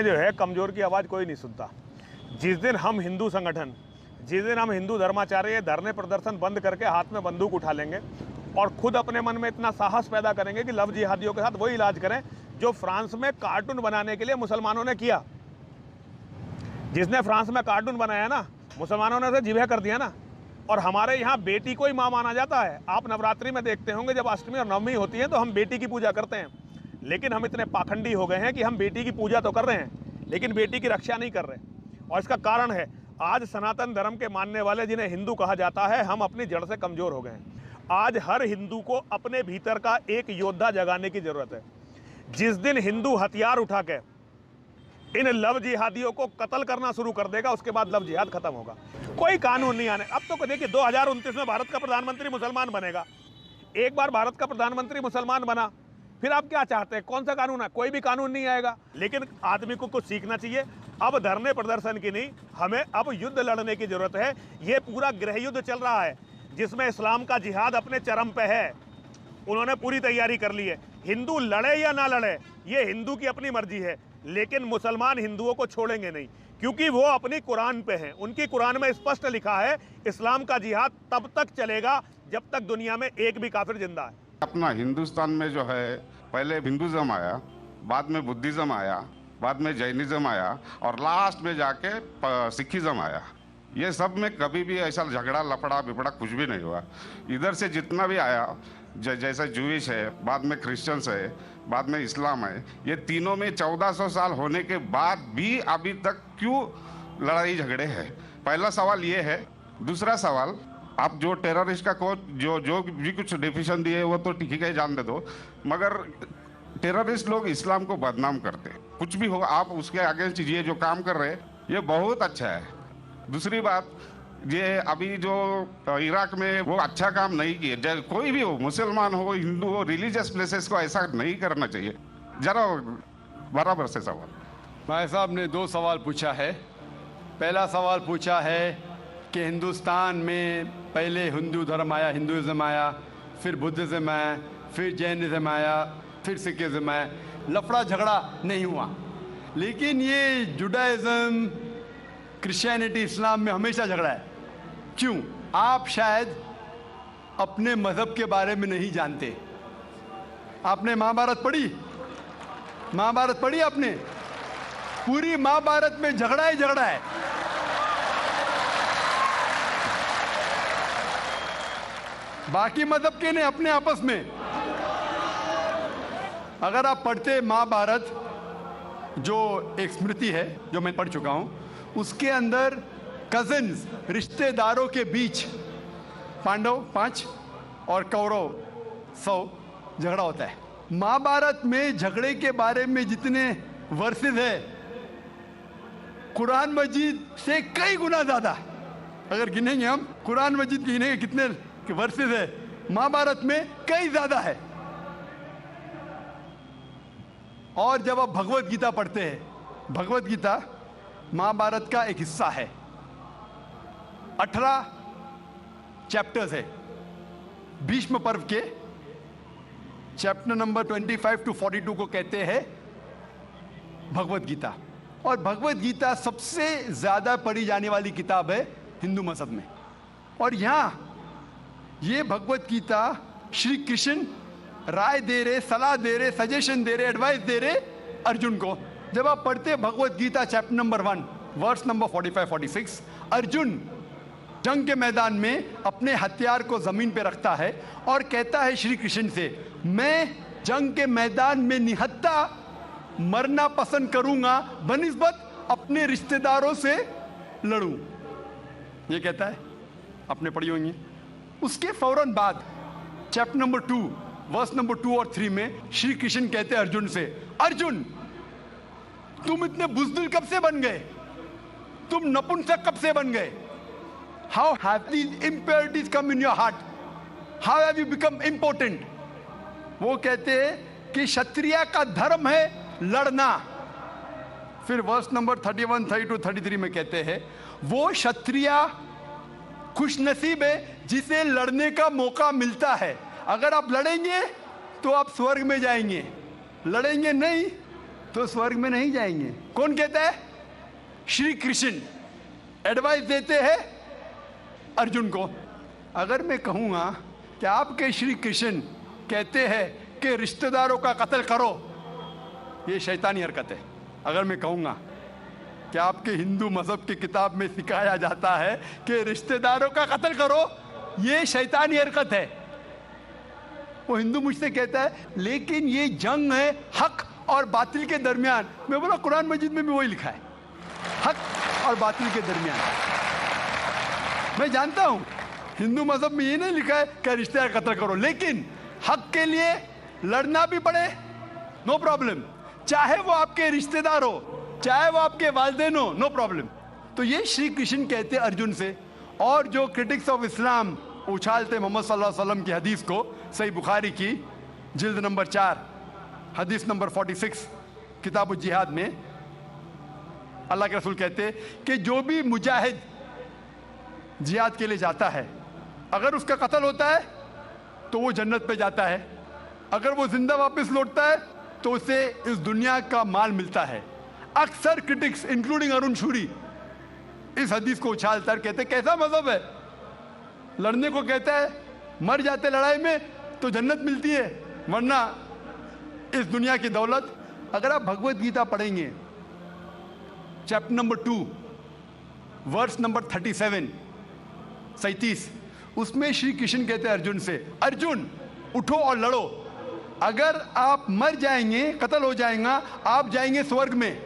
जो है कमज़ोर की आवाज़ कोई नहीं सुनता। जिस दिन हम हिंदू संगठन, जिस दिन हम हिंदू धर्माचार्य धरने प्रदर्शन बंद करके हाथ में बंदूक उठा लेंगे और खुद अपने मन में इतना साहस पैदा करेंगे कि लव जिहादियों के साथ वही इलाज करें जो फ्रांस में कार्टून बनाने के लिए मुसलमानों ने किया। जिसने फ्रांस में कार्टून बनाया ना, मुसलमानों ने उसे जिबह कर दिया ना। और हमारे यहाँ बेटी को ही माँ माना जाता है। आप नवरात्रि में देखते होंगे जब अष्टमी और नवमी होती है तो हम बेटी की पूजा करते हैं, लेकिन हम इतने पाखंडी हो गए हैं कि हम बेटी की पूजा तो कर रहे हैं लेकिन बेटी की रक्षा नहीं कर रहे। और इसका कारण है आज सनातन धर्म के मानने वाले, जिन्हें हिंदू कहा जाता है, हम अपनी जड़ से कमज़ोर हो गए हैं। आज हर हिंदू को अपने भीतर का एक योद्धा जगाने की ज़रूरत है। जिस दिन हिंदू हथियार उठा के इन लव जिहादियों को कत्ल करना शुरू कर देगा, उसके बाद लव जिहाद खत्म होगा। कोई कानून नहीं आने। अब तो देखिए 2029 में भारत का प्रधानमंत्री मुसलमान बनेगा। एक बार भारत का प्रधानमंत्री मुसलमान बना, फिर आप क्या चाहते हैं? कौन सा कानून है? कोई भी कानून नहीं आएगा। लेकिन आदमी को कुछ सीखना चाहिए। अब धरने प्रदर्शन की नहीं, हमें अब युद्ध लड़ने की जरूरत है। ये पूरा गृह युद्ध चल रहा है जिसमें इस्लाम का जिहाद अपने चरम पे है। उन्होंने पूरी तैयारी कर ली है। हिंदू लड़े या ना लड़े, ये हिंदू की अपनी मर्जी है, लेकिन मुसलमान हिंदुओं को छोड़ेंगे नहीं, क्योंकि वो अपनी कुरान पे हैं। उनकी कुरान में स्पष्ट लिखा है इस्लाम का जिहाद तब तक चलेगा जब तक दुनिया में एक भी काफिर जिंदा है। अपना हिंदुस्तान में जो है पहले हिंदुज़म आया, बाद में बुद्धिज़्म आया, बाद में जैनिज़्म आया और लास्ट में जाके सिखिज़्म आया। ये सब में कभी भी ऐसा झगड़ा लफड़ा बिपड़ा कुछ भी नहीं हुआ। इधर से जितना भी आया, जैसे जूइश है, बाद में क्रिश्चियंस है, बाद में इस्लाम है, ये तीनों में 1400 साल होने के बाद भी अभी तक क्यों लड़ाई झगड़े हैं? पहला सवाल ये है। दूसरा सवाल, आप जो टेररिस्ट का को जो भी कुछ डिफिनेशन दिए वो तो ठीक है, जान दे दो, मगर टेररिस्ट लोग इस्लाम को बदनाम करते हैं। कुछ भी हो, आप उसके अगेंस्ट ये जो काम कर रहे हैं ये बहुत अच्छा है। दूसरी बात, ये अभी जो इराक में वो अच्छा काम नहीं किए। कोई भी हो, मुसलमान हो, हिंदू हो, रिलीजियस प्लेसेस को ऐसा नहीं करना चाहिए। जरा बराबर से सवाल। भाई साहब ने 2 सवाल पूछा है। पहला सवाल पूछा है कि हिंदुस्तान में पहले हिंदू धर्म आया, हिंदुइज्म आया, फिर बुद्धिज्म आया, फिर जैनिज्म आया, फिर सिखिज्म आया। लफड़ा झगड़ा नहीं हुआ, लेकिन ये जुडाइज्म, क्रिश्चियनिटी, इस्लाम में हमेशा झगड़ा है। क्यों? आप शायद अपने मजहब के बारे में नहीं जानते। आपने महाभारत पढ़ी? महाभारत पढ़ी आपने? पूरी महाभारत में झगड़ा ही झगड़ा है। बाकी मजहब के ने अपने आपस में। अगर आप पढ़ते महाभारत, जो एक स्मृति है जो मैं पढ़ चुका हूं, उसके अंदर कजिन्स, रिश्तेदारों के बीच पांडव 5 और कौरव 100 झगड़ा होता है। महाभारत में झगड़े के बारे में जितने वर्सेस है, कुरान मजीद से कई गुना ज्यादा। अगर गिनेंगे हम, कुरान मजीद गिनेंगे कितने वर्सेस है, महाभारत में कई ज्यादा है। और जब आप भगवत गीता पढ़ते हैं, भगवत गीता महाभारत का एक हिस्सा है। 18 चैप्टर्स है। भीष्म पर्व के चैप्टर नंबर 25 to 42 को कहते हैं भगवत गीता। और भगवत गीता सबसे ज्यादा पढ़ी जाने वाली किताब है हिंदू मजहब में। और यहां ये भगवत गीता श्री कृष्ण राय दे रहे, सलाह दे रहे, सजेशन दे रहे, एडवाइस दे रहे अर्जुन को। जब आप पढ़ते Bhagavad Gita chapter number 1 verse number 45-46, Arjun जंग के मैदान में अपने हथियार को जमीन पे रखता है और कहता है श्री कृष्ण से, मैं जंग के मैदान में निहत्था मरना पसंद करूंगा बनिस्बत अपने रिश्तेदारों से लड़ूं। ये कहता है, आपने पढ़ी होंगी। उसके फौरन बाद चैप्टर नंबर 2 वर्स नंबर 2 और 3 में श्री कृष्ण कहते हैं अर्जुन से, अर्जुन तुम इतने बुज़दिल कब से बन गए? तुम नपुंसक कब से बन गए? How have these impurities come in your heart? How have you become important? वो कहते हैं कि क्षत्रिय का धर्म है लड़ना। फिर वर्स नंबर 31, 32, 33 में कहते हैं, वो क्षत्रिय खुशनसीब है जिसे लड़ने का मौका मिलता है। अगर आप लड़ेंगे तो आप स्वर्ग में जाएंगे, लड़ेंगे नहीं तो स्वर्ग में नहीं जाएंगे। कौन कहता है? श्री कृष्ण एडवाइस देते हैं अर्जुन को। अगर मैं कहूँगा कि आपके श्री कृष्ण कहते हैं कि रिश्तेदारों का कत्ल करो, ये शैतानी हरकत है। अगर मैं कहूँगा कि आपके हिंदू मजहब की किताब में सिखाया जाता है कि रिश्तेदारों का कत्ल करो, ये शैतानी हरकत है। वो हिंदू मुझसे कहता है लेकिन ये जंग है हक और बातिल के दरमियान। मैं बोला कुरान मजीद में भी वही लिखा है, हक और बातिल के दरमियान। मैं जानता हूं हिंदू मजहब में ये नहीं लिखा है कि रिश्तेदार कत्ल करो, लेकिन हक के लिए लड़ना भी पड़े, नो प्रॉब्लम। चाहे वो आपके रिश्तेदार हो, चाहे वो आपके वालिदैन हो, नो प्रॉब्लम। तो ये श्री कृष्ण कहते अर्जुन से। और जो क्रिटिक्स ऑफ इस्लाम उछालते मोहम्मद सल्लल्लाहु अलैहि वसल्लम की हदीस को, सही बुखारी की जिल्द नंबर 4 हदीस नंबर 46 किताब जिहाद में अल्लाह के रसूल कहते कि जो भी मुजाहिद जिहाद के लिए जाता है, अगर उसका कत्ल होता है तो वो जन्नत पे जाता है, अगर वो जिंदा वापस लौटता है तो उसे इस दुनिया का माल मिलता है। अक्सर क्रिटिक्स इंक्लूडिंग अरुण शूरी इस हदीस को उछालता है, कहते कैसा मजहब है, लड़ने को कहता है, मर जाते लड़ाई में तो जन्नत मिलती है, वरना इस दुनिया की दौलत। अगर आप भगवत गीता पढ़ेंगे चैप्टर नंबर 2 वर्स नंबर 37, उसमें श्री कृष्ण कहते हैं अर्जुन से, अर्जुन उठो और लड़ो। अगर आप मर जाएंगे, कत्ल हो जाएगा, आप जाएंगे स्वर्ग में।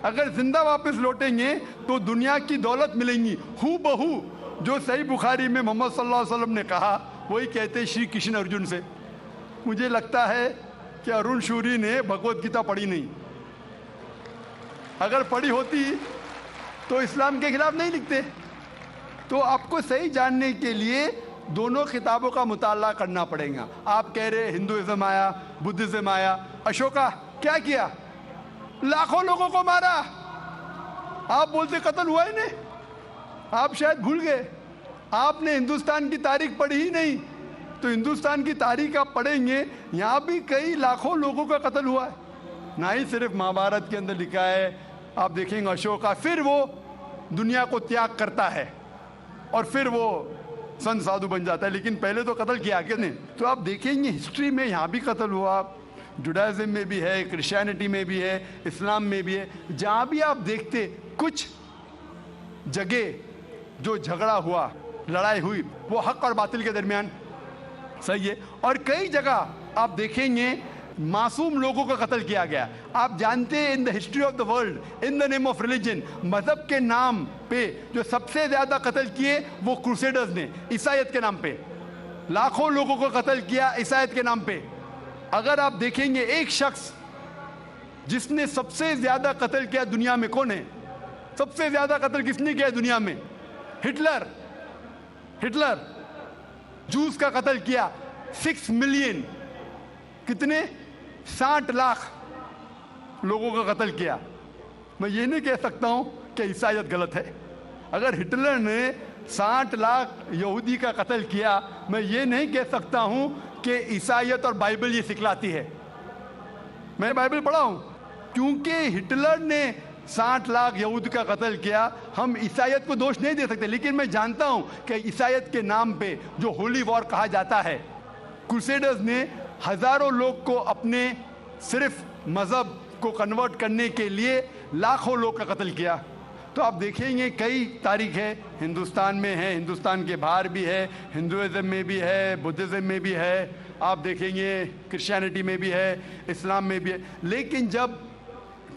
अगर जिंदा वापस लौटेंगे तो दुनिया की दौलत मिलेंगी। हू बहू जो सही बुखारी में मोहम्मद सल्लल्लाहु अलैहि वसल्लम ने कहा, वही कहते श्री कृष्ण अर्जुन से। मुझे लगता है कि अरुण शूरी ने भगवत गीता पढ़ी नहीं। अगर पढ़ी होती तो इस्लाम के खिलाफ नहीं लिखते। तो आपको सही जानने के लिए दोनों किताबों का मुताला करना पड़ेगा। आप कह रहे हिंदुइज्म आया, बुद्धिज्म आया, अशोका क्या किया? लाखों लोगों को मारा। आप बोलते कत्ल हुआ ही नहीं। आप शायद भूल गए, आपने हिंदुस्तान की तारीख पढ़ी ही नहीं। तो हिंदुस्तान की तारीख आप पढ़ेंगे, यहाँ भी कई लाखों लोगों का कत्ल हुआ है। ना ही सिर्फ महाभारत के अंदर लिखा है, आप देखेंगे अशोका फिर वो दुनिया को त्याग करता है और फिर वो संत साधु बन जाता है, लेकिन पहले तो कत्ल किया किसने? तो आप देखेंगे हिस्ट्री में यहाँ भी कत्ल हुआ, जुडाइज्म में भी है, क्रिश्चियनिटी में भी है, इस्लाम में भी है। जहाँ भी आप देखते कुछ जगह जो झगड़ा हुआ, लड़ाई हुई, वो हक और बातिल के दरमियान, सही है। और कई जगह आप देखेंगे मासूम लोगों का कत्ल किया गया। आप जानते हैं in the history of the world, in the name of religion, मजहब के नाम पे जो सबसे ज्यादा कत्ल किए वो क्रूसेडर्स ने, ईसाईयत के नाम पे लाखों लोगों को कत्ल किया, ईसाईयत के नाम पे। अगर आप देखेंगे एक शख्स जिसने सबसे ज्यादा कत्ल किया दुनिया में, कौन है? सबसे ज्यादा कत्ल किसने किया दुनिया में? हिटलर। हिटलर जूस का कत्ल किया, 6 मिलियन, कितने? 60 लाख लोगों का कत्ल किया। मैं ये नहीं कह सकता हूं कि ईसाईयत गलत है। अगर हिटलर ने 60 लाख यहूदी का कत्ल किया, मैं ये नहीं कह सकता हूं कि ईसाईयत और बाइबल ये सिखलाती है। मैं बाइबल पढ़ा हूं, क्योंकि हिटलर ने 60 लाख यहूद का कत्ल किया, हम ईसाईयत को दोष नहीं दे सकते। लेकिन मैं जानता हूं कि ईसाईयत के नाम पे जो होली वॉर कहा जाता है, क्रूसेडर्स ने हजारों लोग को अपने सिर्फ मजहब को कन्वर्ट करने के लिए लाखों लोग का कत्ल किया। तो आप देखेंगे कई तारीख है, हिंदुस्तान में है, हिंदुस्तान के बाहर भी है, हिंदुइज्म में भी है, बुद्धिज्म में भी है, आप देखेंगे क्रिश्चियनिटी में भी है, इस्लाम में भी है। लेकिन जब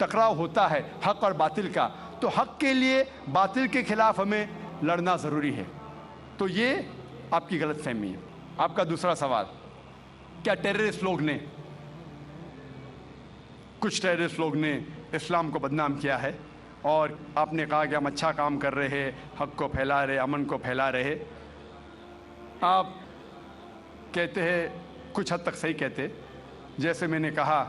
टकराव होता है हक और बातिल का, तो हक के लिए बातिल के खिलाफ हमें लड़ना ज़रूरी है। तो ये आपकी गलतफहमी है। आपका दूसरा सवाल, क्या टेररिस्ट लोग ने, कुछ टेररिस्ट लोग ने इस्लाम को बदनाम किया है और आपने कहा कि हम अच्छा काम कर रहे हैं, हक को फैला रहे, अमन को फैला रहे। आप कहते हैं कुछ हद तक सही कहते, जैसे मैंने कहा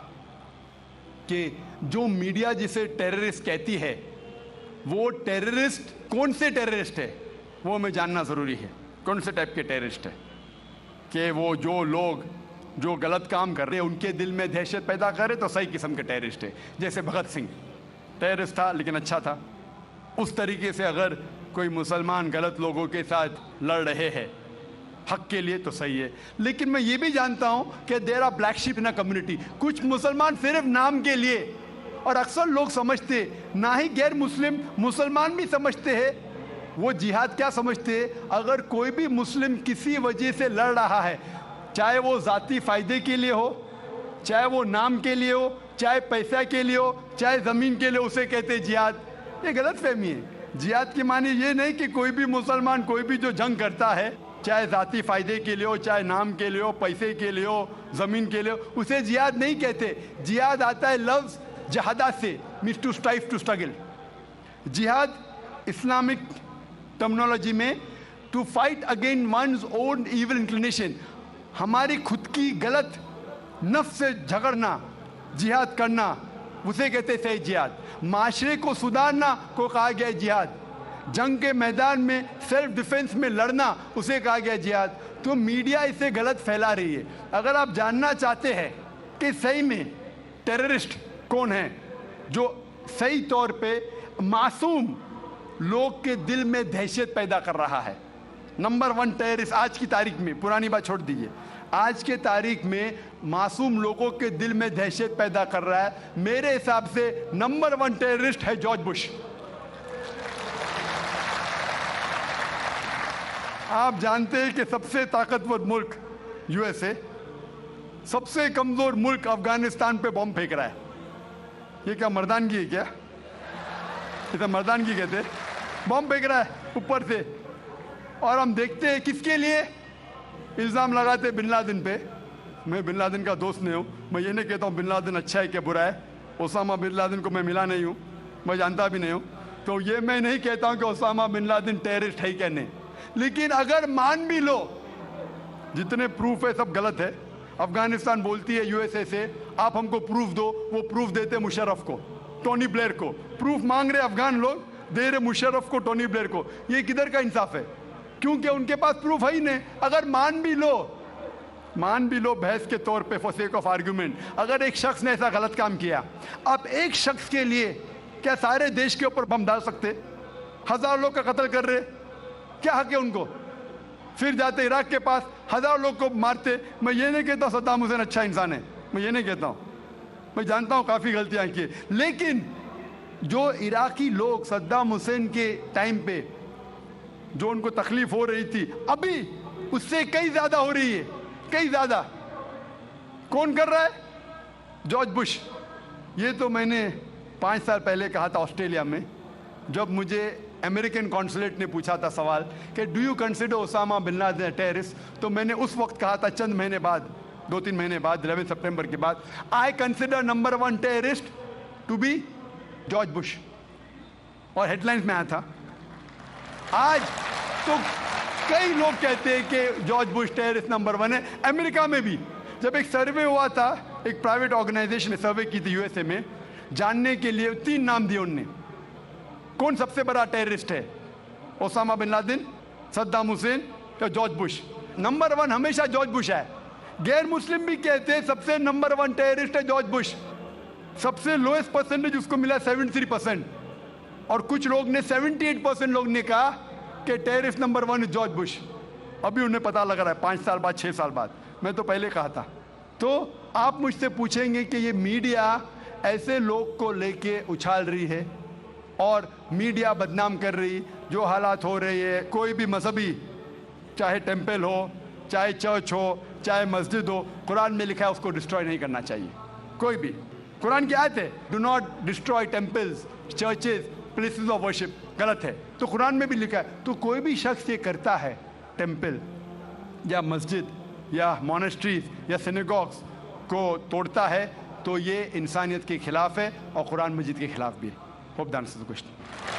कि जो मीडिया जिसे टेररिस्ट कहती है, वो टेररिस्ट कौन से टेररिस्ट है वो हमें जानना ज़रूरी है। कौन से टाइप के टेररिस्ट है? कि वो जो लोग जो गलत काम कर रहे हैं उनके दिल में दहशत पैदा करे तो सही किस्म के टेररिस्ट है। जैसे भगत सिंह टेररिस्ट था लेकिन अच्छा था, उस तरीके से अगर कोई मुसलमान गलत लोगों के साथ लड़ रहे हैं हक के लिए तो सही है। लेकिन मैं ये भी जानता हूं कि there are black sheep in a community. कुछ मुसलमान सिर्फ नाम के लिए, और अक्सर लोग समझते ना ही गैर मुस्लिम मुसलमान भी समझते हैं वो जिहाद क्या समझते हैं। अगर कोई भी मुस्लिम किसी वजह से लड़ रहा है, चाहे वो ज़ाती फ़ायदे के लिए हो, चाहे वो नाम के लिए हो, चाहे पैसा के लिए हो, चाहे ज़मीन के लिए, उसे कहते हैं जिहाद। ये गलत फहमी है। जिहाद की मानी ये नहीं कि कोई भी मुसलमान कोई भी जो जंग करता है, चाहे ज़ाती फ़ायदे के लिए हो, चाहे नाम के लिए हो, पैसे के लिए हो, ज़मीन के लिए हो, उसे जिहाद नहीं कहते। जिहाद आता है लफ्ज़ जहादा से, means to strive, to struggle. जिहाद इस्लामिक टर्मिनोलॉजी में to fight against one's own evil inclination, हमारी खुद की गलत नफ्स से झगड़ना, जिहाद करना, उसे कहते हैं जिहाद। माशरे को सुधारना को कहा गया है जिहाद। जंग के मैदान में सेल्फ डिफेंस में लड़ना, उसे कहा गया जिहाद। तो मीडिया इसे गलत फैला रही है। अगर आप जानना चाहते हैं कि सही में टेररिस्ट कौन है जो सही तौर पे मासूम लोग के दिल में दहशत पैदा कर रहा है, नंबर 1 टेररिस्ट आज की तारीख में, पुरानी बात छोड़ दीजिए, आज के तारीख में मासूम लोगों के दिल में दहशत पैदा कर रहा है, मेरे हिसाब से नंबर 1 टेररिस्ट है जॉर्ज बुश। आप जानते हैं कि सबसे ताकतवर मुल्क यूएसए, सबसे कमजोर मुल्क अफगानिस्तान पे बॉम्ब फेंक रहा है। ये क्या मर्दानगी है क्या? इसे मर्दानगी कहते हैं। बॉम्ब फेंक रहा है ऊपर से, और हम देखते हैं किसके लिए इल्ज़ाम लगाते बिन लादेन पे। मैं बिन लादेन का दोस्त नहीं हूँ, मैं ये नहीं कहता हूँ बिन लादेन अच्छा है क्या बुरा है। ओसामा बिन लादेन को मैं मिला नहीं हूँ, मैं जानता भी नहीं हूँ, तो ये मैं नहीं कहता हूँ कि ओसामा बिन लादेन टेररिस्ट है क्या नहीं। लेकिन अगर मान भी लो, जितने प्रूफ है सब गलत है। अफगानिस्तान बोलती है यूएसए से आप हमको प्रूफ दो, वो प्रूफ देते मुशर्रफ को, टोनी ब्लेयर को। प्रूफ मांग रहे अफगान लोग, दे रहे मुशर्रफ को, टोनी ब्लेयर को। ये किधर का इंसाफ है? क्योंकि उनके पास प्रूफ है ही नहीं। अगर मान भी लो बहस के तौर पे, फॉर सेक ऑफ आर्ग्यूमेंट, अगर एक शख्स ने ऐसा गलत काम किया, आप एक शख्स के लिए क्या सारे देश के ऊपर बम डाल सकते? 1000 लोग का कत्ल कर रहे, क्या हक है उनको? फिर जाते इराक के पास 1000 लोग को मारते। मैं ये नहीं कहता सद्दाम हुसैन अच्छा इंसान है, मैं ये नहीं कहता हूँ, मैं जानता हूँ काफ़ी गलतियाँ की, लेकिन जो इराकी लोग सद्दाम हुसैन के टाइम पे जो उनको तकलीफ हो रही थी, अभी उससे कई ज़्यादा हो रही है, कई ज़्यादा। कौन कर रहा है? George Bush. ये तो मैंने 5 साल पहले कहा था ऑस्ट्रेलिया में, जब मुझे अमेरिकन कॉन्सुलेट ने पूछा था सवाल कि do you consider Osama bin Laden terrorist, तो मैंने उस वक्त कहा था, चंद महीने बाद, 2-3 महीने बाद, 11 सितंबर के बाद, I consider number 1 terrorist to be George Bush, और हेडलाइंस में आया था। आज तो कई लोग कहते हैं कि जॉर्ज बुश टेररिस्ट नंबर 1 है। अमेरिका में भी जब एक सर्वे हुआ था, एक प्राइवेट ऑर्गेनाइजेशन ने सर्वे की थी यूएसए में, जानने के लिए 3 नाम दिए उनने, कौन सबसे बड़ा टेररिस्ट है, Osama bin Laden, Saddam Hussein या जॉर्ज बुश। नंबर 1 हमेशा जॉर्ज बुश है। गैर मुस्लिम भी कहते हैं सबसे नंबर 1 टेररिस्ट है जॉर्ज बुश। सबसे लोएस्ट परसेंटेज उसको मिला 73%, और कुछ लोग ने 78% लोग ने कहा कि टेररिस्ट नंबर 1 जॉर्ज बुश। अभी उन्हें पता लग रहा है 5 साल बाद, 6 साल बाद, मैं तो पहले कहा था। तो आप मुझसे पूछेंगे कि ये मीडिया ऐसे लोग को लेके उछाल रही है और मीडिया बदनाम कर रही, जो हालात हो रही है, कोई भी मजहबी, चाहे टेम्पल हो, चाहे चर्च हो, चाहे मस्जिद हो, कुरान में लिखा है उसको डिस्ट्रॉय नहीं करना चाहिए। कोई भी, कुरान की आयत है, do not destroy temples, churches, places of worship, गलत है, तो कुरान में भी लिखा है। तो कोई भी शख्स ये करता है, टेम्पल या मस्जिद या मोनेस्ट्रीज या सिनेगॉग्स को तोड़ता है, तो ये इंसानियत के खिलाफ है और कुरान मजीद के खिलाफ भी है। Hope that answers the question.